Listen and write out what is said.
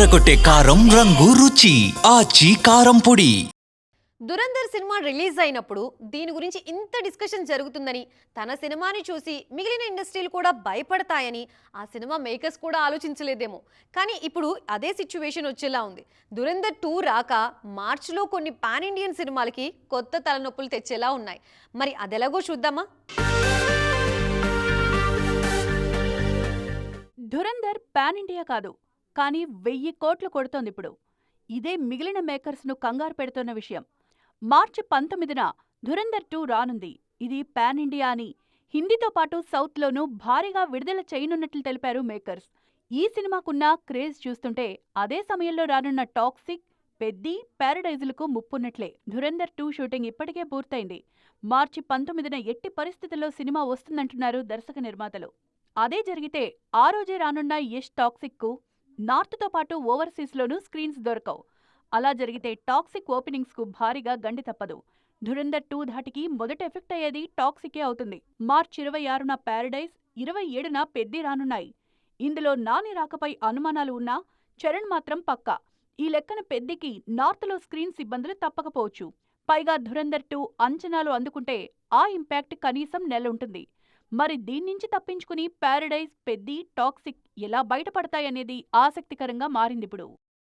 అదరకొట్టే కారం రంగు రుచి ఆచి కారం పొడి. దురంధర్ సినిమా రిలీజ్ అయినప్పుడు దీని గురించి ఇంత డిస్కషన్ జరుగుతుందని, తన సినిమాని చూసి మిగిలిన ఇండస్ట్రీలు కూడా భయపడతాయని ఆ సినిమా మేకర్స్ కూడా ఆలోచించలేదేమో. కానీ ఇప్పుడు అదే సిచ్యువేషన్ వచ్చేలా ఉంది. దురంధర్ 2 రాక మార్చిలో కొన్ని పాన్ ఇండియన్ సినిమాలకి కొత్త తలనొప్పులు తెచ్చేలా ఉన్నాయి. మరి అదెలాగో చూద్దామా? దురంధర్ పాన్ ఇండియా కాదు, కానీ 1000 కోట్లు కొడుతోందిప్పుడు. ఇదే మిగిలిన మేకర్స్ను కంగారు పెడుతున్న విషయం. మార్చి 19న దురంధర్ 2 రానుంది. ఇది పాన్ ఇండియా అని, హిందీతో పాటు సౌత్లోనూ భారీగా విడుదల చేయనున్నట్లు తెలిపారు మేకర్స్. ఈ సినిమాకున్న క్రేజ్ చూస్తుంటే అదే సమయంలో రానున్న టాక్సిక్, పెద్ది, ప్యారడైజులకు ముప్పున్నట్లే. దురంధర్ 2 షూటింగ్ ఇప్పటికే పూర్తయింది. మార్చి 19న ఎట్టి పరిస్థితుల్లో సినిమా వస్తుందంటున్నారు దర్శక నిర్మాతలు. అదే జరిగితే ఆ రోజే రానున్న యష్ టాక్సిక్కు నార్త్తో పాటు ఓవర్సీస్లోనూ స్క్రీన్స్ దొరకవు. అలా జరిగితే టాక్సిక్ ఓపెనింగ్స్కు భారీగా గండి తప్పదు. దురంధర్ 2 ధాటికి మొదట ఎఫెక్ట్ అయ్యేది టాక్సికే అవుతుంది. మార్చి 26న ప్యారడైజ్, 27న పెద్ది రానున్నాయి. ఇందులో నాని రాకపై అనుమానాలు ఉన్నా చరణ్ మాత్రం పక్కా. ఈ లెక్కన పెద్దికి నార్త్లో స్క్రీన్స్ ఇబ్బందులు తప్పకపోవచ్చు. పైగా దురంధర్ 2 అంచనాలు అందుకుంటే ఆ ఇంపాక్ట్ కనీసం నెలుంటుంది. మరి దీన్నించి తప్పించుకుని ప్యారడైజ్, పెద్ది, టాక్సిక్ ఎలా బయటపడతాయనేది ఆసక్తికరంగా మారిందిప్పుడు.